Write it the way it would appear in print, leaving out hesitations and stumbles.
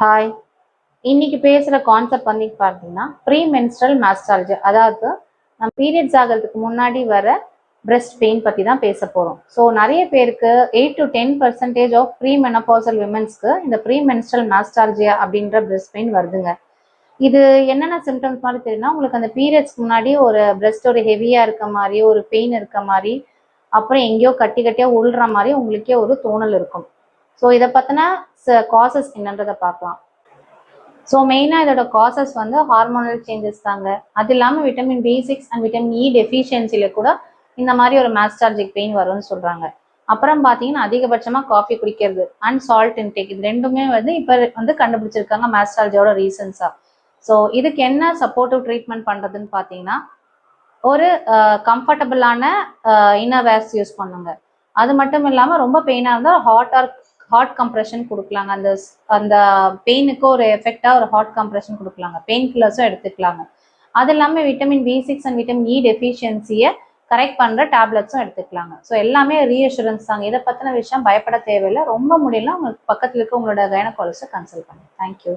Hi, இன்னைக்கு பேசுகிற concept வந்து பார்த்தீங்கன்னா ப்ரீ மென்ஸ்ட்ரல் மாஸ்டாலஜி, அதாவது நம்ம பீரியட்ஸ் ஆகிறதுக்கு முன்னாடி வர பிரெஸ்ட் பெயின் பற்றி தான் பேச போகிறோம். ஸோ நிறைய பேருக்கு 8 to 10% ஆஃப் ப்ரீ மெனபாசல் விமன்ஸ்க்கு இந்த ப்ரீ மென்ஸ்ட்ரல் மாஸ்டாலஜியா அப்படின்ற பிரெஸ்ட் பெயின் வருதுங்க. இது என்னென்ன சிம்டம்ஸ் மாதிரி தெரியும்னா, உங்களுக்கு அந்த பீரியட்ஸ்க்கு முன்னாடி ஒரு பிரெஸ்ட் ஒரு ஹெவியாக இருக்க மாதிரி, ஒரு பெயின் இருக்க மாதிரி, அப்புறம் எங்கேயோ கட்டியாக உள்ற மாதிரி உங்களுக்கே ஒரு தோணல் இருக்கும். ஸோ இதை பற்றின காசஸ் என்னன்றதை பார்க்கலாம். ஸோ மெயினாக இதோட காசஸ் வந்து ஹார்மோனல் சேஞ்சஸ் தாங்க. அது இல்லாமல் vitamin B6 and vitamin E டெஃபிஷியன்சியில் கூட இந்த மாதிரி ஒரு மாஸ்டாலஜிக் பெயின் வரும்னு சொல்கிறாங்க. அப்புறம் பார்த்தீங்கன்னா அதிகபட்சமாக காஃபி குடிக்கிறது அண்ட் சால்ட் இன்டேக், இது ரெண்டுமே வந்து இப்போ வந்து கண்டுபிடிச்சிருக்காங்க மாஸ்டாலஜியோட ரீசன்ஸாக. ஸோ இதுக்கு என்ன சப்போர்ட்டிவ் ட்ரீட்மெண்ட் பண்ணுறதுன்னு பார்த்தீங்கன்னா, ஒரு கம்ஃபர்டபுளான இன்னர்வேர்ஸ் யூஸ் பண்ணுங்க. அது மட்டும் இல்லாமல் ரொம்ப பெயினாக இருந்தால் ஹாட் கம்ப்ரெஷன் கொடுக்கலாங்க. அந்த பெயினுக்கு ஒரு எஃபெக்டாக ஒரு ஹாட் கம்ப்ரெஷன் கொடுக்கலாங்க. பெயின் கில்லர்ஸும் எடுத்துக்கலாங்க. அது இல்லாமல் vitamin B6 and vitamin E டெஃபிஷியன்சியை கரெக்ட் பண்ணுற டேப்லெட்ஸும் எடுத்துக்கலாங்க. ஸோ எல்லாமே ரீஅஷூரன்ஸ் தாங்க. இதை பற்றின விஷயம் பயப்பட தேவையில்லை. ரொம்ப முடியல உங்களுக்கு பக்கத்தில் இருக்க உங்களோட கைனகாலஜிஸ்ட்டை கன்சல்ட் பண்ணுங்க. தேங்க்யூ.